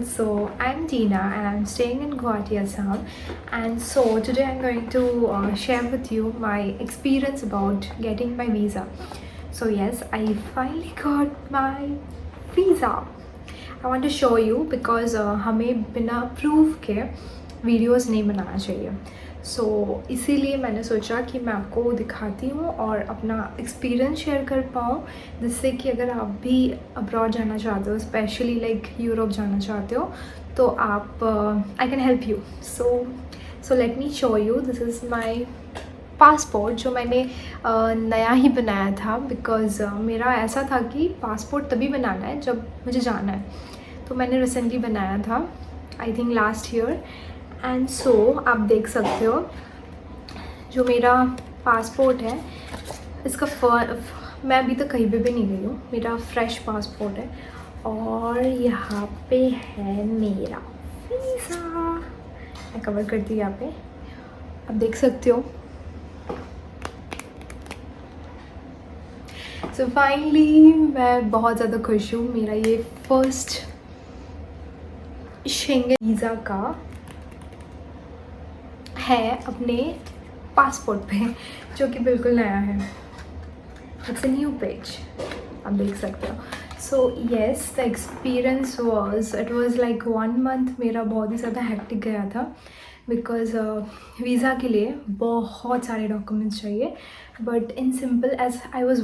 So I'm Tina and I'm staying in Guwahati, Assam. And so today I'm going to share with you my experience about getting my visa. So yes, I finally got my visa. I want to show you because हमें बिना proof के videos नहीं बनाना चाहिए. सो इसीलिए मैंने सोचा कि मैं आपको दिखाती हूँ और अपना एक्सपीरियंस शेयर कर पाऊँ, जिससे कि अगर आप भी अब्रॉड जाना चाहते हो, स्पेशली लाइक यूरोप जाना चाहते हो, तो आप I can help you. So let me show you. This is my passport जो मैंने नया ही बनाया था, बिकॉज़ मेरा ऐसा था कि पासपोर्ट तभी बनाना है जब मुझे जाना है. तो मैंने रिसेंटली बनाया था, I think last year. And so आप देख सकते हो जो मेरा पासपोर्ट है, इसका मैं अभी तक कहीं भी नहीं गई हूँ. मेरा फ्रेश पासपोर्ट है और यहाँ पे है मेरा वीज़ा. मैं कवर करती हूँ यहाँ पे, आप देख सकते हो. सो फाइनली मैं बहुत ज़्यादा खुश हूँ. मेरा ये फर्स्ट शेंगन वीज़ा का है अपने पासपोर्ट पे, जो कि बिल्कुल नया है. इट्स अ न्यू पेज, आप देख सकते हो. So yes, the experience it was like 1 month मेरा बहुत ही ज़्यादा हेक्टिक गया था, बिकॉज वीज़ा के लिए बहुत सारे डॉक्यूमेंट्स चाहिए. But in simple, as I was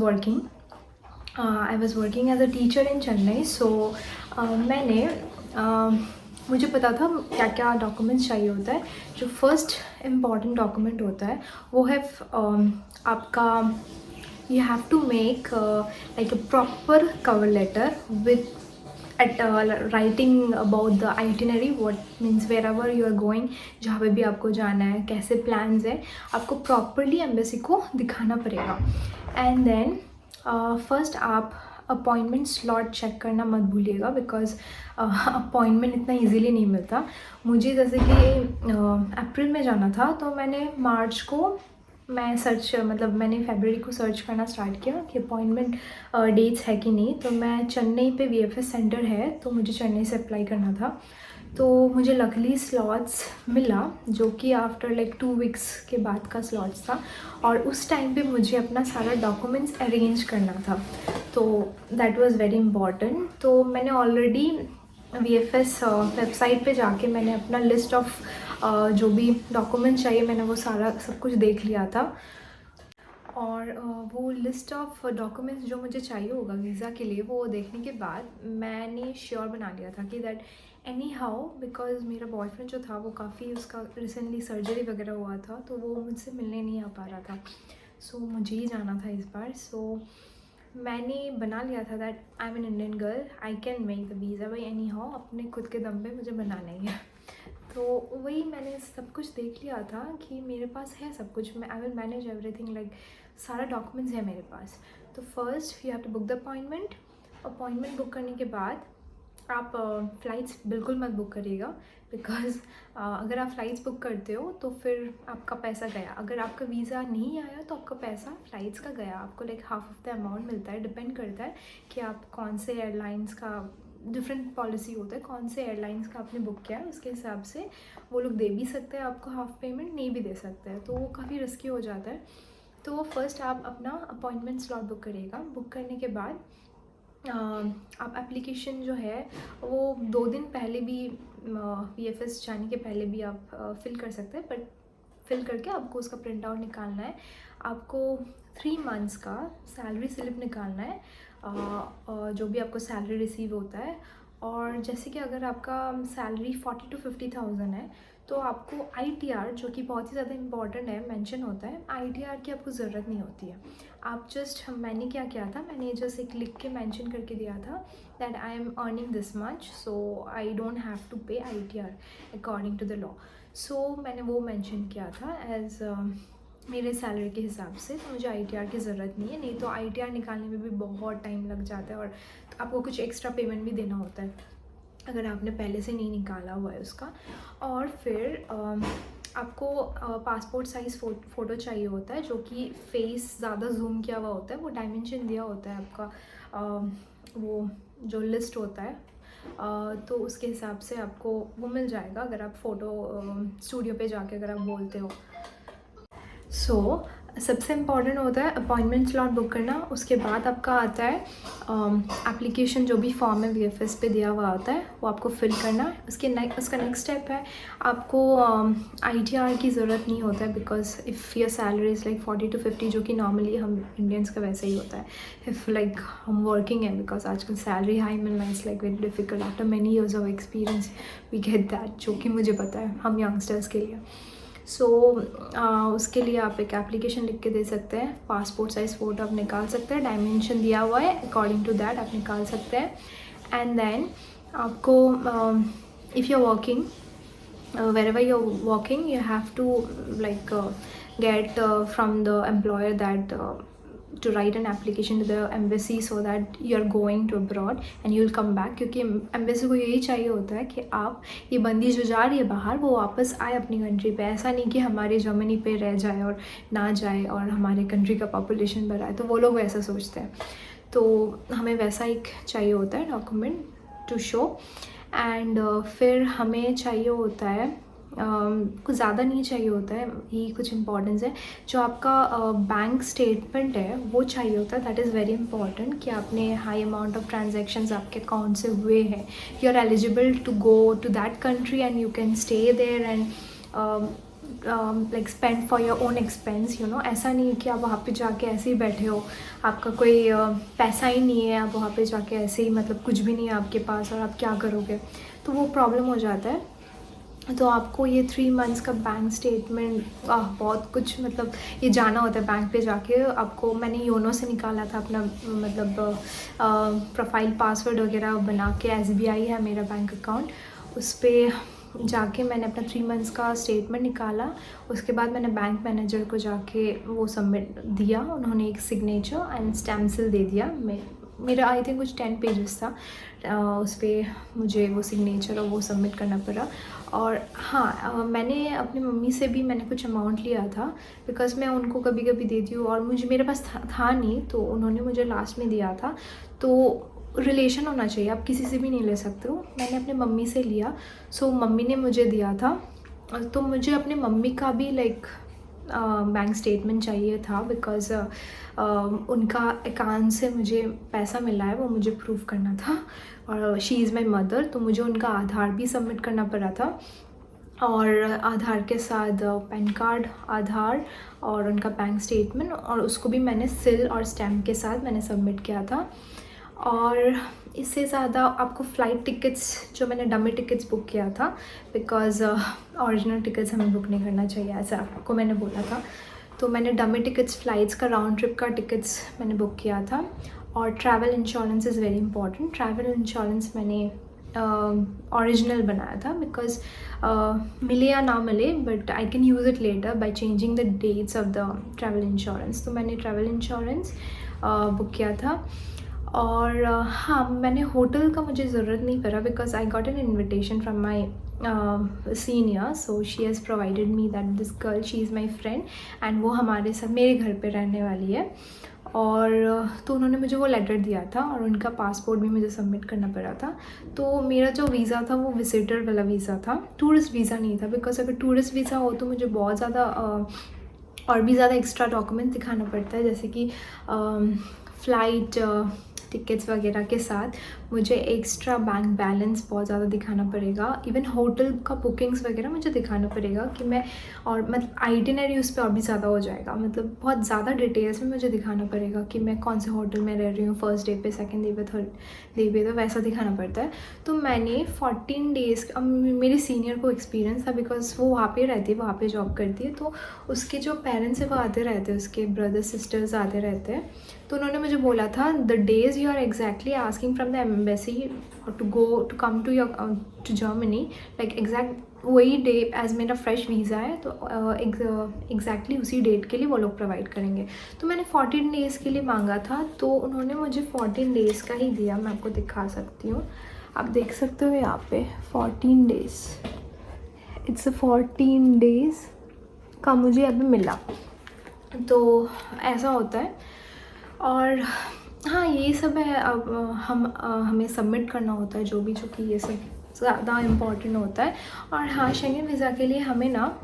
working as a teacher in Chennai. So मैंने मुझे पता था क्या क्या डॉक्यूमेंट्स चाहिए होता है. जो फर्स्ट इम्पॉर्टेंट डॉक्यूमेंट होता है वो है आपका, you have to make like a proper cover letter with at writing about the itinerary, what means wherever you are going, जहाँ पे भी आपको जाना है, कैसे प्लान्स है, आपको प्रॉपरली एम्बेसी को दिखाना पड़ेगा. एंड देन फर्स्ट आप अपॉइंटमेंट स्लॉट चेक करना मत भूलिएगा, बिकॉज अपॉइंटमेंट इतना इजीली नहीं मिलता. मुझे जैसे कि अप्रैल में जाना था, तो मैंने मार्च को मैंने फरवरी को सर्च करना स्टार्ट किया कि अपॉइंटमेंट डेट्स है कि नहीं. तो मैं चेन्नई पे वीएफएस सेंटर है, तो मुझे चेन्नई से अप्लाई करना था. तो मुझे लकली स्लॉट्स मिला, जो कि आफ्टर लाइक 2 वीक्स के बाद का स्लॉट्स था. और उस टाइम पे मुझे अपना सारा डॉक्यूमेंट्स अरेंज करना था, तो दैट वाज वेरी इम्पॉर्टेंट. तो मैंने ऑलरेडी वीएफएस वेबसाइट पे जाके मैंने अपना लिस्ट ऑफ जो भी डॉक्यूमेंट चाहिए, मैंने वो सारा सब कुछ देख लिया था. और वो लिस्ट ऑफ डॉक्यूमेंट्स जो मुझे चाहिए होगा वीज़ा के लिए, वो देखने के बाद मैंने श्योर बना लिया था कि दैट एनी हाउ, बिकॉज मेरा बॉयफ्रेंड जो था वो काफ़ी, उसका रिसेंटली सर्जरी वगैरह हुआ था, तो वो मुझसे मिलने नहीं आ पा रहा था. सो मुझे ही जाना था इस बार. सो मैंने बना लिया था that I M an Indian girl, I can make the visa by any how. अपने खुद के दम पे मुझे बनाना ही है. तो वही मैंने सब कुछ देख लिया था कि मेरे पास है सब कुछ, मैं I will manage everything, like सारा डॉक्यूमेंट्स है मेरे पास. तो first you have to book the appointment book करने के बाद आप फ़्लाइट्स बिल्कुल मत बुक करिएगा, बिकॉज़ अगर आप फ़्लाइट्स बुक करते हो तो फिर आपका पैसा गया. अगर आपका वीज़ा नहीं आया तो आपका पैसा फ़्लाइट्स का गया. आपको like half of the amount मिलता है. डिपेंड करता है कि आप कौन से एयरलाइंस का, डिफरेंट पॉलिसी होता है, कौन से एयरलाइंस का आपने बुक किया है, उसके हिसाब से वो लोग दे भी सकते हैं आपको हाफ पेमेंट, नहीं भी दे सकते हैं, तो वो काफ़ी रिस्की हो जाता है. तो फर्स्ट आप अपना अपॉइंटमेंट स्लॉट बुक करिएगा. बुक करने के बाद आप एप्लीकेशन जो है वो 2 दिन पहले भी, वीएफएस जाने के पहले भी आप फिल कर सकते हैं. बट फिल करके आपको उसका प्रिंट आउट निकालना है. आपको 3 मंथ्स का सैलरी स्लिप निकालना है, जो भी आपको सैलरी रिसीव होता है. और जैसे कि अगर आपका सैलरी 40 to 50,000 है, तो आपको आईटीआर, जो कि बहुत ही ज़्यादा इंपॉर्टेंट है, मेंशन होता है. आईटीआर की आपको ज़रूरत नहीं होती है. आप जस्ट, मैंने क्या किया था, मैंने जस्ट एक लिख के मेंशन करके दिया था that I am earning this much, so I don't have to pay ITR according to the law. So मैंने वो मेंशन किया था एज मेरे सैलरी के हिसाब से. तो मुझे आईटीआर की ज़रूरत नहीं है. नहीं तो आईटीआर निकालने में भी बहुत टाइम लग जाता है, और आपको कुछ एक्स्ट्रा पेमेंट भी देना होता है अगर आपने पहले से नहीं निकाला हुआ है उसका. और फिर आपको पासपोर्ट साइज़ फ़ोटो चाहिए होता है, जो कि फेस ज़्यादा जूम किया हुआ होता है. वो डायमेंशन दिया होता है आपका, वो जो लिस्ट होता है तो उसके हिसाब से आपको वो मिल जाएगा अगर आप फ़ोटो स्टूडियो पे जाके अगर आप बोलते हो। सो सबसे इम्पॉर्टेंट होता है अपॉइंटमेंट स्लॉट बुक करना। उसके बाद आपका आता है एप्लीकेशन, जो भी फॉर्म है VFS पे दिया हुआ होता है वो आपको फिल करना। उसका नेक्स्ट स्टेप है आपको ITR की ज़रूरत नहीं होता है, because if your salary is like 40 to 50, जो कि नॉर्मली हम इंडियंस का वैसे ही होता है। इफ़ लाइक हम वर्किंग है, बिकॉज आजकल सैलरी हाई मिलना is like very difficult. After many years of experience we get that, जो कि मुझे पता है हम यंगस्टर्स के लिए। सो उसके लिए आप एक एप्लीकेशन लिख के दे सकते हैं। पासपोर्ट साइज़ फ़ोटो आप निकाल सकते हैं, डायमेंशन दिया हुआ है, अकॉर्डिंग टू दैट आप निकाल सकते हैं। एंड देन आपको if you are working, wherever you're working, you have to like get from the employer that to write an application to the embassy so that you're going to abroad and you'll come back, क्योंकि embassy को यही चाहिए होता है कि आप, ये बंदी जो जा रही है बाहर, वो वापस आए अपनी कंट्री पे। ऐसा नहीं कि हमारी जर्मनी पे रह जाए और ना जाए और हमारे कंट्री का पॉपुलेशन बढ़ाए, तो वो लोग वैसा सोचते हैं। तो हमें वैसा एक चाहिए होता है डॉक्यूमेंट टू शो। एंड फिर हमें चाहिए होता है कुछ ज़्यादा नहीं चाहिए होता है, ये कुछ इंपॉर्टेंस है। जो आपका बैंक स्टेटमेंट है वो चाहिए होता है, दैट इज़ वेरी इंपॉर्टेंट, कि आपने हाई अमाउंट ऑफ ट्रांजैक्शंस आपके अकाउंट से हुए हैं। You are eligible to go to that country and you can stay there and like spend for your own expense, you know. ऐसा नहीं है कि आप वहाँ पे जाके ऐसे ही बैठे हो, आपका कोई पैसा ही नहीं है, आप वहाँ पे जाके ऐसे ही, मतलब कुछ भी नहीं है आपके पास और आप क्या करोगे, तो वो प्रॉब्लम हो जाता है। तो आपको ये 3 मंथ्स का बैंक स्टेटमेंट, बहुत कुछ, मतलब ये जाना होता है बैंक पे जाके आपको। मैंने योनो से निकाला था अपना, मतलब प्रोफाइल पासवर्ड वगैरह बना के, SBI है मेरा बैंक अकाउंट, उस पर जाके मैंने अपना 3 मंथ्स का स्टेटमेंट निकाला। उसके बाद मैंने बैंक मैनेजर को जाके वो सबमिट दिया, उन्होंने एक सिग्नेचर एंड स्टैम्प सील दे दिया। मेरा आई थिंक कुछ 10 पेजेस था, उस पर मुझे वो सिग्नेचर और वो सबमिट करना पड़ा। और हाँ, मैंने अपनी मम्मी से भी मैंने कुछ अमाउंट लिया था, बिकॉज़ मैं उनको कभी कभी देती हूँ और मेरे पास था नहीं, तो उन्होंने मुझे लास्ट में दिया था। तो रिलेशन होना चाहिए, आप किसी से भी नहीं ले सकते हो। मैंने अपने मम्मी से लिया, सो मम्मी ने मुझे दिया था। तो मुझे अपने मम्मी का भी लाइक बैंक स्टेटमेंट चाहिए था, बिकॉज़ उनका अकाउंट से मुझे पैसा मिला है, वो मुझे प्रूव करना था। और शी इज़ माई मदर, तो मुझे उनका आधार भी सबमिट करना पड़ा था, और आधार के साथ पैन कार्ड, आधार और उनका बैंक स्टेटमेंट, और उसको भी मैंने सील और स्टैम्प के साथ मैंने सबमिट किया था। और इससे ज़्यादा आपको फ़्लाइट टिकट्स, जो मैंने डमी टिकट्स बुक किया था, बिकॉज़ ओरिजिनल टिकट्स हमें बुक नहीं करना चाहिए, ऐसा आपको मैंने बोला था। तो मैंने डमी टिकट्स, फ़्लाइट्स का राउंड ट्रिप का टिकट्स मैंने बुक किया था। और travel insurance is very important. Travel insurance मैंने ओरिजिनल बनाया था, बिकॉज़ मिले या ना मिले, but I can use it later by changing the dates of the travel insurance. तो मैंने ट्रैवल इंश्योरेंस बुक किया था। और हाँ, मैंने होटल का मुझे ज़रूरत नहीं पड़ा, because I got an invitation from my senior, so she has provided me that this girl, she is my friend, and वो हमारे साथ मेरे घर पे रहने वाली है। और तो उन्होंने मुझे वो लेटर दिया था, और उनका पासपोर्ट भी मुझे सबमिट करना पड़ा था। तो मेरा जो वीज़ा था वो विजिटर वाला वीज़ा था, टूरिस्ट वीज़ा नहीं था, बिकॉज अगर टूरिस्ट वीज़ा हो तो मुझे बहुत ज़्यादा और भी ज़्यादा एक्स्ट्रा डॉक्यूमेंट दिखाना पड़ता है, जैसे कि फ़्लाइट टिकट्स वगैरह के साथ मुझे एक्स्ट्रा बैंक बैलेंस बहुत ज़्यादा दिखाना पड़ेगा। इवन होटल का बुकिंग्स वगैरह मुझे दिखाना पड़ेगा कि मैं, और मतलब आइटिनरी उस पर और भी ज़्यादा हो जाएगा, मतलब बहुत ज़्यादा डिटेल्स में मुझे दिखाना पड़ेगा कि मैं कौन से होटल में रह रही हूँ, फर्स्ट डे पे, सेकंड डे पे, थर्ड डे पे, तो वैसा दिखाना पड़ता है। तो मैंने 14 डेज़, मेरे सीनियर को एक्सपीरियंस था, बिकॉज वो वहाँ पे रहती है, वहाँ पे जॉब करती है, तो उसके जो पेरेंट्स है वो आते रहते हैं, उसके ब्रदर्स सिस्टर्स आते रहते हैं। तो उन्होंने मुझे बोला था, the days you are exactly asking from the embassy to come to your to Germany, like exact वही डे एज मेरा फ्रेश वीज़ा है, तो एग्जैक्टली उसी डेट के लिए वो लोग प्रोवाइड करेंगे। तो मैंने 14 डेज़ के लिए मांगा था, तो उन्होंने मुझे 14 डेज़ का ही दिया। मैं आपको दिखा सकती हूँ, आप देख सकते हो यहाँ पे 14 डेज़, इट्स 14 डेज़ का मुझे अभी मिला। तो ऐसा होता है। और हाँ, ये सब है। अब हमें सबमिट करना होता है जो कि ये सब ज़्यादा इम्पॉर्टेंट होता है। और हाँ, शेंगेन वीज़ा के लिए हमें ना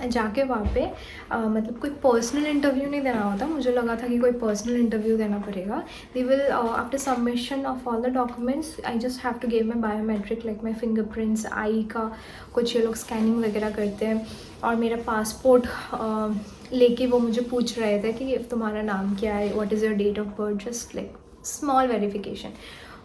जाके वहाँ पे मतलब कोई पर्सनल इंटरव्यू नहीं देना होता। मुझे लगा था कि कोई पर्सनल इंटरव्यू देना पड़ेगा। They will after submission of all the documents I just have to give my biometric like my fingerprints, I का कुछ ये लोग स्कैनिंग वगैरह करते हैं। और मेरा पासपोर्ट लेके वो मुझे पूछ रहे थे कि तुम्हारा नाम क्या है, what is your date of birth, just like small verification.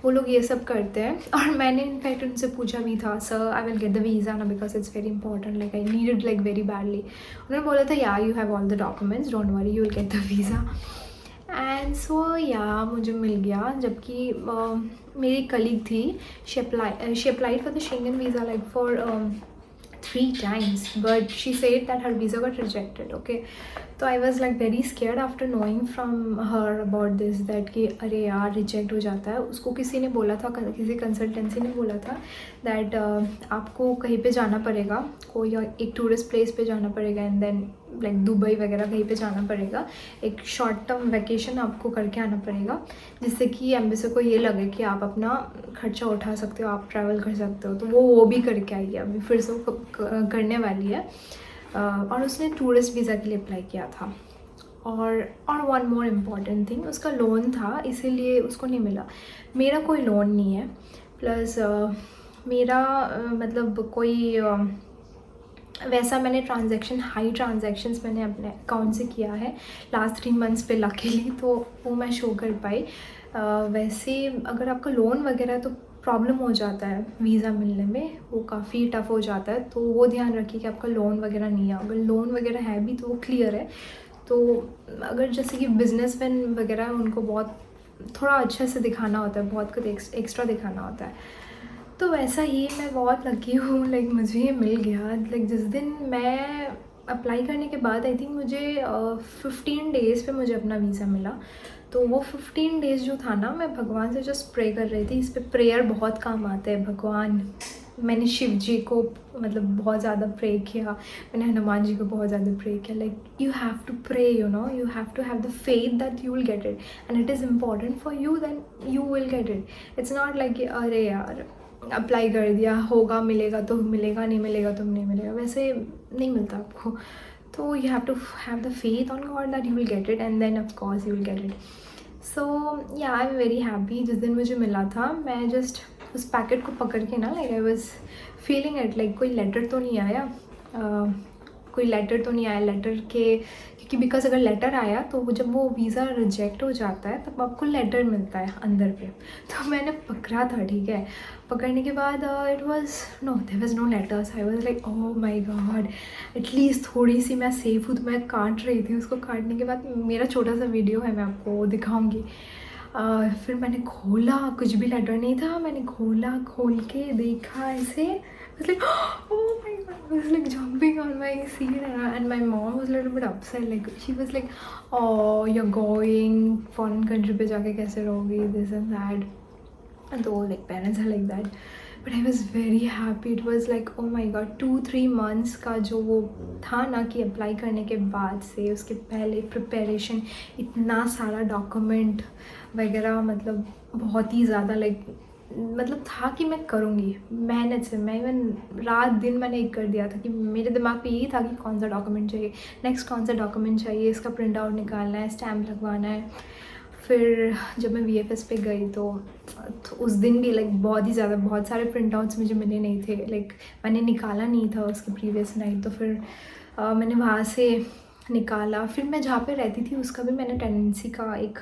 वो लोग ये सब करते हैं। और मैंने इनफैक्ट उनसे पूछा भी था, sir I will get the visa ना, because it's very important, like I need it like very badly. उन्होंने बोला था yeah you have all the documents, don't worry, you will get the visa. And so yeah मुझे मिल गया। जबकि मेरी colleague थी, she applied for the Schengen visa like for 3 times, but she said that her visa got rejected. Okay, तो I was like very scared after knowing from her about this that कि अरे यार reject हो जाता है। उसको किसी ने बोला था, किसी कंसल्टेंसी ने बोला था दैट आपको कहीं पे जाना पड़ेगा, कोई एक टूरिस्ट प्लेस पे जाना पड़ेगा, एंड देन लाइक दुबई वगैरह कहीं पे जाना पड़ेगा, एक शॉर्ट टर्म वैकेशन आपको करके आना पड़ेगा, जिससे कि एम्बेसी को ये लगे कि आप अपना खर्चा उठा सकते हो, आप ट्रैवल कर सकते हो। तो वो भी करके आई है, अभी फिर से वो करने वाली है। और उसने टूरिस्ट वीज़ा के लिए अप्लाई किया था। और वन मोर इम्पॉर्टेंट थिंग, उसका लोन था, इसीलिए उसको नहीं मिला। मेरा कोई लोन नहीं है, प्लस मेरा मतलब कोई वैसा मैंने हाई ट्रांजैक्शंस मैंने अपने अकाउंट से किया है लास्ट 3 months पे लकीली, तो वो मैं शो कर पाई। वैसे अगर आपका लोन वगैरह है तो प्रॉब्लम हो जाता है वीज़ा मिलने में, वो काफ़ी टफ़ हो जाता है। तो वो ध्यान रखिए कि आपका लोन वगैरह नहीं है। अगर लोन वगैरह है भी तो वो क्लियर है। तो अगर जैसे कि बिजनेसमैन वगैरह है, उनको बहुत थोड़ा अच्छे से दिखाना होता है, बहुत कुछ एक्स्ट्रा दिखाना होता है। तो वैसा ही मैं बहुत लकी हूँ, लाइक मुझे ये मिल गया। लाइक जिस दिन मैं अप्लाई करने के बाद आई थिंक मुझे 15 days पे मुझे अपना वीज़ा मिला। तो वो 15 days जो था ना, मैं भगवान से जस्ट प्रे कर रही थी। इस पे प्रेयर बहुत काम आता है। भगवान, मैंने शिव जी को मतलब बहुत ज़्यादा प्रे किया, मैंने हनुमान जी को बहुत ज़्यादा प्रे किया। Like you have to pray, you know, you have to have the faith that you will get it, and it is important for you, then you will get it. It's not like कि अरे यार apply कर दिया, होगा, मिलेगा तो मिलेगा, नहीं मिलेगा तो नहीं मिलेगा, वैसे नहीं मिलता आपको। तो you have to have the faith on God that you will get it, and then of course you will get it. So yeah I am very happy. जिस दिन मुझे मिला था, मैं जस्ट उस पैकेट को पकड़ के ना, like I was feeling it, like कोई लेटर तो नहीं आया, कोई लेटर तो नहीं आया लेटर के, क्योंकि बिकॉज अगर लेटर आया तो जब वो वीज़ा रिजेक्ट हो जाता है तब आपको लेटर मिलता है अंदर पे। तो मैंने पकड़ा था, ठीक है। पकड़ने के बाद it was no, there was no letters. I was like oh my God, at least थोड़ी सी मैं सेफ हूँ। तो मैं काट रही थी उसको। काटने के बाद मेरा छोटा सा वीडियो है, मैं आपको दिखाऊँगी। फिर मैंने खोला, कुछ भी लेटर नहीं था। मैंने खोल के देखा ऐसे, like, oh my god, I was like jumping on my seat, and my mom was a little bit upset. Like she was like, oh, you're going foreign country पे जाके कैसे रहोगी, this and that. And तो like parents are like that. But I was very happy. It was like oh my god, 2-3 months का जो वो था ना, कि अप्लाई करने के बाद से उसके पहले प्रिपरेशन, इतना सारा डॉक्यूमेंट वगैरह, मतलब बहुत ही ज़्यादा लाइक मतलब था कि मैं करूँगी मेहनत से। मैं इवन रात दिन मैंने एक कर दिया था कि मेरे दिमाग पे यही था कि कौन सा डॉक्यूमेंट चाहिए, नेक्स्ट कौन सा डॉक्यूमेंट चाहिए, इसका प्रिंट आउट निकालना है, स्टैम्प लगवाना है। फिर जब मैं VFS पे गई तो उस दिन भी लाइक बहुत सारे प्रिंट आउट्स मुझे मिले नहीं थे। लाइक मैंने निकाला नहीं था उसके प्रीवियस नाइट। तो फिर मैंने वहाँ से निकाला। फिर मैं जहाँ पे रहती थी उसका भी मैंने टेनेंसी का एक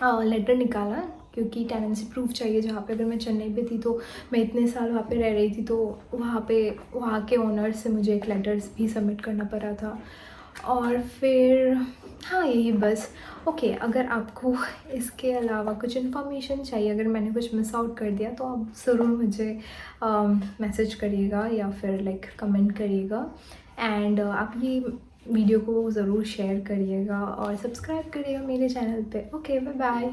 लेटर निकाला, क्योंकि टेनेंसी प्रूफ चाहिए जहाँ पे। अगर मैं चेन्नई पे थी तो मैं इतने साल वहाँ पे रह रही थी, तो वहाँ के ओनर से मुझे एक लेटर भी सबमिट करना पड़ा था। और फिर हाँ, यही बस। ओके, अगर आपको इसके अलावा कुछ इन्फॉर्मेशन चाहिए, अगर मैंने कुछ मिस आउट कर दिया तो आप ज़रूर मुझे मैसेज करिएगा या फिर लाइक कमेंट करिएगा। एंड आप ये वीडियो को ज़रूर शेयर करिएगा और सब्सक्राइब करिएगा मेरे चैनल पे। Okay, bye bye.